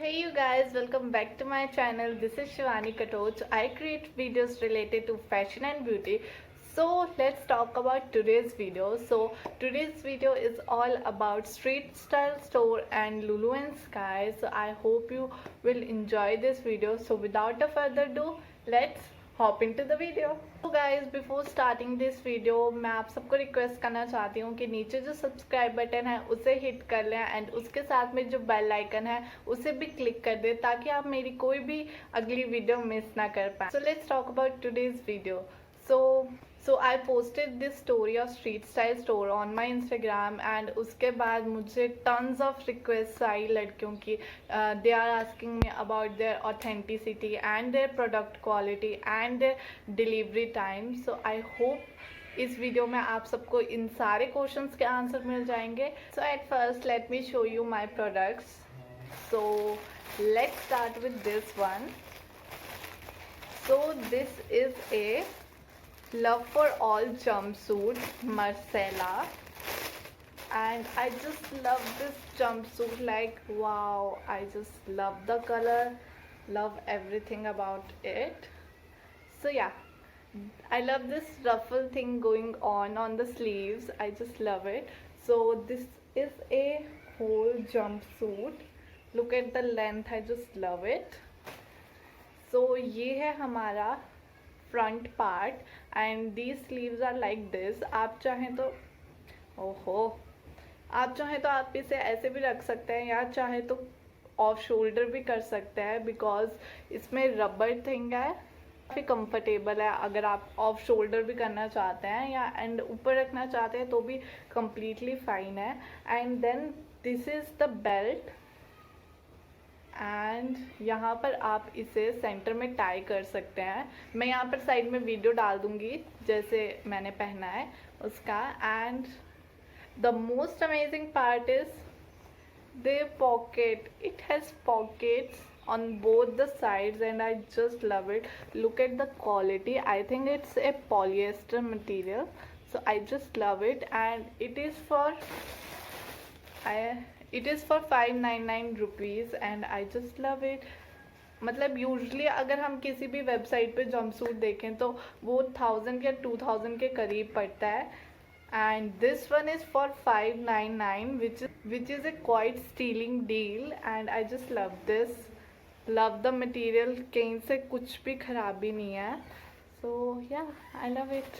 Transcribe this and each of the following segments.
Hey you guys, welcome back to my channel. This is Shivani Katoch. I create videos related to fashion and beauty. So let's talk about today's video. Today's video is all about street style store and Lulu and Sky. So I hope you will enjoy this video. So without a further ado, let's hop into the video. तो guys before starting this video मैं आप सबको request करना चाहती हूँ कि नीचे जो सब्सक्राइब बटन है उसे हिट कर लें एंड उसके साथ में जो बेल आइकन है उसे भी क्लिक कर दें ताकि आप मेरी कोई भी अगली वीडियो मिस ना कर पाए। So let's talk about today's video. So I posted this story of street style store on my Instagram and उसके बाद मुझे tons of requests आई लड़कियों की। They are asking me about their authenticity and their product quality and their delivery time. So I hope इस video में आप सबको इन सारे क्वेश्चंस के आंसर मिल जाएंगे। So at first let me show you my products. So let's start with this one. So this is a Love for All jumpsuit Marcella and I just love this jumpsuit, like wow, I just love the color, love everything about it. So yeah, I love this ruffle thing going on the sleeves. I just love it. So this is a whole jumpsuit. Look at the length, I just love it. So ये है हमारा front part and these sleeves are like this. आप चाहें तो आप इसे ऐसे भी रख सकते हैं या चाहे तो ऑफ शोल्डर भी कर सकते हैं बिकॉज इसमें रबर थिंग है, काफ़ी कंफर्टेबल है। अगर आप ऑफ शोल्डर भी करना चाहते हैं या एंड ऊपर रखना चाहते हैं तो भी कम्प्लीटली फाइन है। And then this is the belt and यहाँ पर आप इसे सेंटर में टाई कर सकते हैं। मैं यहाँ पर साइड में वीडियो डाल दूँगी जैसे मैंने पहना है उसका। And the most amazing part is the pocket. It has pockets on both the sides and I just love it. Look at the quality. I think it's a polyester material, so I just love it and it is for 599 rupees and I just love it. मतलब usually अगर हम किसी भी website पे jumpsuit देखें तो वो 1000 या 2000 के करीब पड़ता है and this one is for 599 which is a quite stealing deal and I just love this. Love the material, कहीं से कुछ भी खराबी नहीं है। सो या I love it.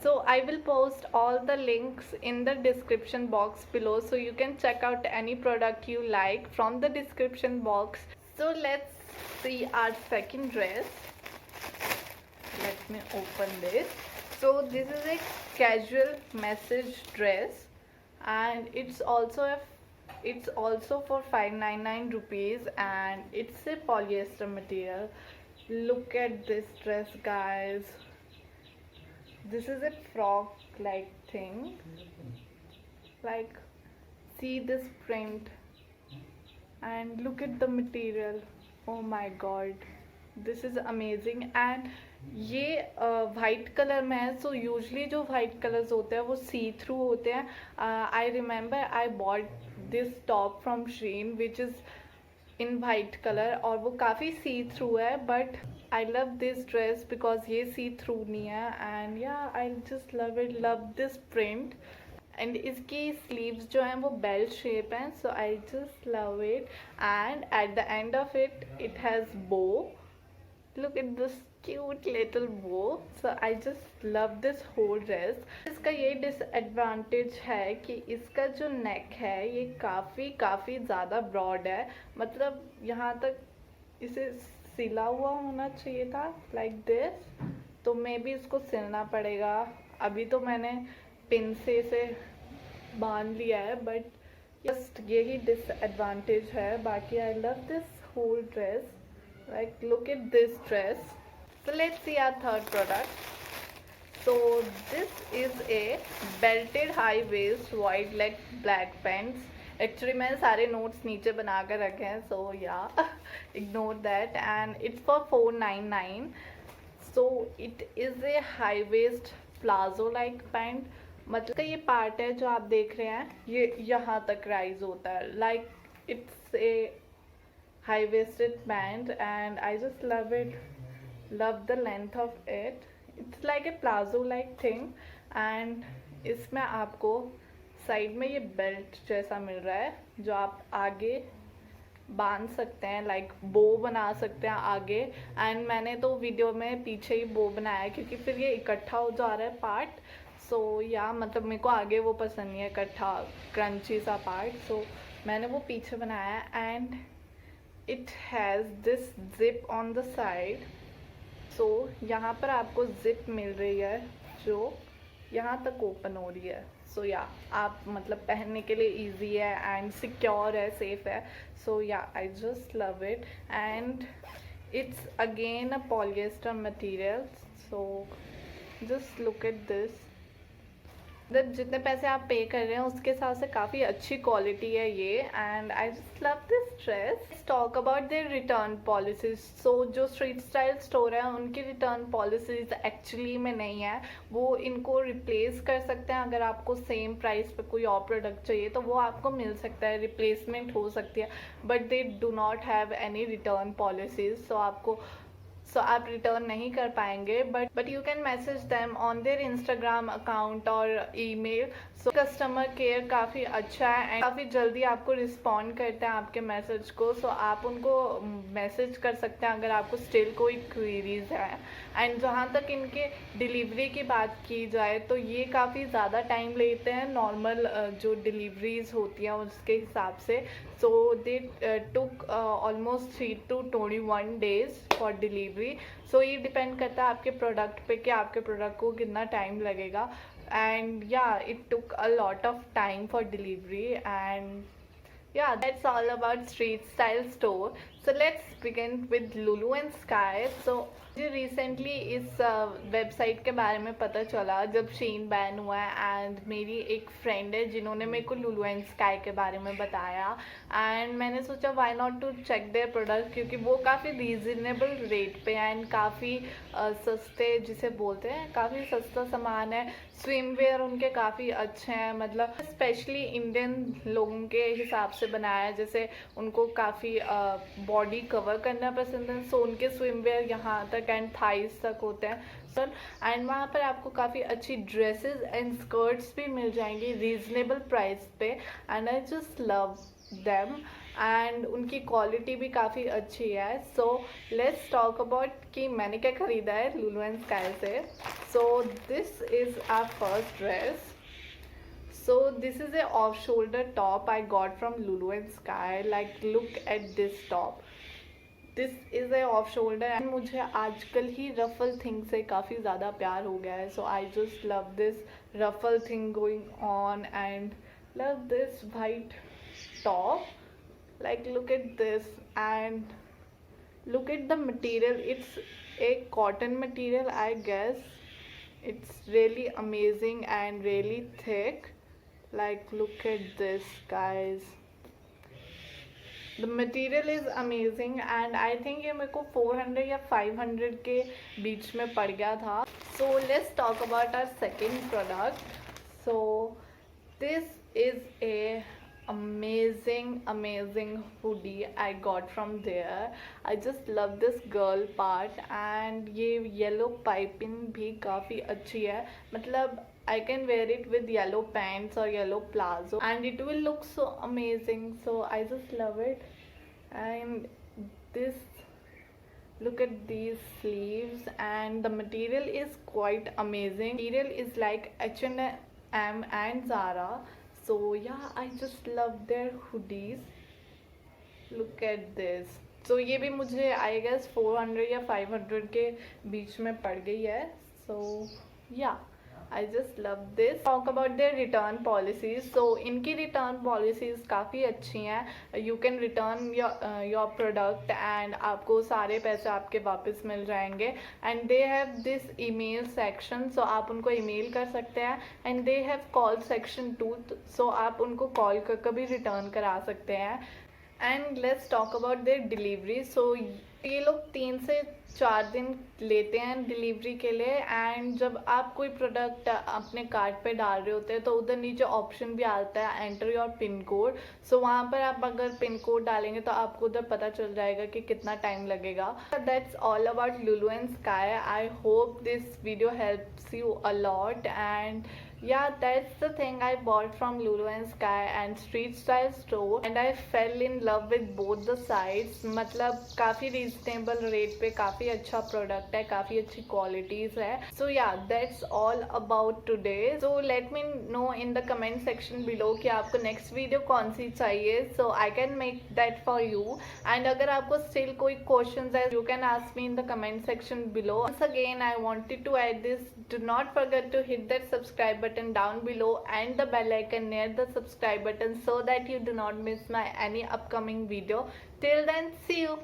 So I will post all the links in the description box below so you can check out any product you like from the description box. So let's see our second dress. Let me open this. So this is a casual message dress and it's also for 599 rupees and it's a polyester material. Look at this dress, guys. This is a frock like thing, like see this print and look at the material. Oh my god, this is amazing. and ये white colour में है। So usually जो white colours होते हैं वो see through होते हैं। I remember I bought this top from Shein which is in white colour और वो काफ़ी सी थ्रू है but I love this dress because ये सी थ्रू नहीं है and yeah I just love it, love this print and इसकी sleeves जो हैं वो बेल शेप हैं। So I just love it and at the end of it it has बो. Look at this cute little bow. So I just love this whole dress. इसका ये disadvantage है कि इसका जो नेक है ये काफ़ी ज़्यादा ब्रॉड है। मतलब यहाँ तक इसे सिला हुआ होना चाहिए था लाइक दिस, तो मे बी इसको सिलना पड़ेगा। अभी तो मैंने पिन से इसे बांध लिया है बट जस्ट यही डिसएडवांटेज है। बाकी I love this whole dress. Like look at this dress. So let's see our third product. So this is a belted high waist wide leg black pants. Actually मैंने सारे notes नीचे बना कर रखे हैं, so yeah ignore that and it's for 499. So it is a high waist plazo like pant. मतलब ये part है जो आप देख रहे हैं ये यहाँ तक राइज होता है, like it's a high waisted pant and I just love the length of it. It's like a plazo like thing and इसमें आपको साइड में ये बेल्ट जैसा मिल रहा है जो आप आगे बांध सकते हैं, लाइक बो बना सकते हैं आगे। एंड मैंने तो वीडियो में पीछे ही बो बनाया है क्योंकि फिर ये इकट्ठा हो जा रहा है पार्ट। सो या मतलब मेरे को आगे वो पसंद नहीं है इकट्ठा क्रंची सा पार्ट, सो मैंने वो पीछे बनाया है। And it has this zip on the side, so यहाँ पर आपको जिप मिल रही है जो यहाँ तक ओपन हो रही है। सो या आप मतलब पहनने के लिए इजी है एंड सिक्योर है, सेफ है। सो या I just love it and it's again a polyester material. So just look at this, जितने पैसे आप पे कर रहे हैं उसके हिसाब से काफ़ी अच्छी क्वालिटी है ये। And I just love this dress. Talk about their return policies. So जो स्ट्रीट स्टाइल स्टोर है उनकी रिटर्न पॉलिसीज एक्चुअली में नहीं है, वो इनको रिप्लेस कर सकते हैं। अगर आपको सेम प्राइस पे कोई और प्रोडक्ट चाहिए तो वो आपको मिल सकता है, रिप्लेसमेंट हो सकती है, but they do not have any return policies. So आप रिटर्न नहीं कर पाएंगे, but you can message them on their Instagram account और ईमेल। सो कस्टमर केयर काफ़ी अच्छा है एंड काफ़ी जल्दी आपको रिस्पॉन्ड करते हैं आपके मैसेज को। सो आप उनको मैसेज कर सकते हैं अगर आपको स्टिल कोई क्वेरीज है। एंड जहाँ तक इनके डिलीवरी की बात की जाए तो ये काफ़ी ज़्यादा टाइम लेते हैं नॉर्मल जो डिलीवरीज होती हैं उसके हिसाब से। So they took almost 3 to 21 days for delivery. So ये डिपेंड करता है आपके प्रोडक्ट पे कि आपके प्रोडक्ट को कितना टाइम लगेगा। And yeah, it took a lot of time for delivery, and yeah, that's all about street style store. So let's begin with Lulu and Sky. So मुझे रिसेंटली इस वेबसाइट के बारे में पता चला जब शीन बैन हुआ है। एंड मेरी एक फ्रेंड है जिन्होंने मेरे को लुलू एंड स्काई के बारे में बताया एंड मैंने सोचा why not to check their product, क्योंकि वो काफ़ी रीज़नेबल रेट पे एंड काफ़ी सस्ते जिसे बोलते हैं, काफ़ी सस्ता सामान है। स्विमवेयर उनके काफ़ी अच्छे हैं, मतलब स्पेशली इंडियन लोगों के हिसाब से बनाया है, जैसे उनको काफ़ी बॉडी कवर करना पसंद है। सो उनके स्विमवेयर यहाँ तक एंड थाइस तक होते हैं सर। एंड वहाँ पर आपको काफ़ी अच्छी ड्रेसेस एंड स्कर्ट्स भी मिल जाएंगी रीज़नेबल प्राइस पे। And I just love them and उनकी क्वालिटी भी काफ़ी अच्छी है। सो लेट्स टॉक अबाउट कि मैंने क्या ख़रीदा है लुलू एंड स्काई से। So this is our first dress. So this is a off shoulder top I got from Lulu and Sky. Like look at this top. This is a off shoulder and मुझे आजकल ही रफल thing से काफ़ी ज़्यादा प्यार हो गया है। So I just love this ruffle thing going on and love this white top. Like look at this and look at the material. It's a cotton material I guess. It's really amazing and really thick. Like look at this guys, the material is amazing and I think ये मेरे को 400 या 500 के बीच में पड़ गया था। So let's talk about our second product. So this is a amazing hoodie I got from there. I just love this girl part and ये yellow piping भी काफ़ी अच्छी है, मतलब I can wear it with yellow pants or yellow palazzo and it will look so amazing. So I just love it. And this, look at these sleeves and the material is quite amazing. Material is like H&M and Zara. So yeah, I just love their hoodies. Look at this. So ये भी मुझे I guess 400 या 500 के बीच में पड़ गई है। So yeah, I just love this. Talk about their return policies. So इनकी return policies काफ़ी अच्छी हैं. You can return your product and आपको सारे पैसे आपके वापस मिल जाएंगे. And they have this email section, so आप उनको email कर सकते हैं. And they have call section too, so आप उनको call कर भी return करा सकते हैं. And let's talk about their delivery. So ये लोग 3 से 4 दिन लेते हैं डिलीवरी के लिए। एंड जब आप कोई प्रोडक्ट अपने कार्ट पे डाल रहे होते हैं तो उधर नीचे ऑप्शन भी आता है एंटर योर पिन कोड। सो वहाँ पर आप अगर पिन कोड डालेंगे तो आपको उधर पता चल जाएगा कि कितना टाइम लगेगा। That's all about Lulu and sky. I hope this video helps you a lot, and yeah, that's the thing I bought from Lulu and Sky and Street Style store, and I fell in love with both the sides। मतलब काफ़ी reasonable rate पे काफ़ी अच्छा product है, काफ़ी अच्छी qualities है। So yeah that's all about today. So let me know in the comment section below कि आपको नेक्स्ट वीडियो कौन सी चाहिए, so I can make that for you. And अगर आपको स्टिल कोई क्वेश्चन है you can ask me in the comment section below. Once again I wanted to add this, do not forget to hit that subscribe button down below and the bell icon near the subscribe button so that you do not miss my any upcoming video. Till then, see you.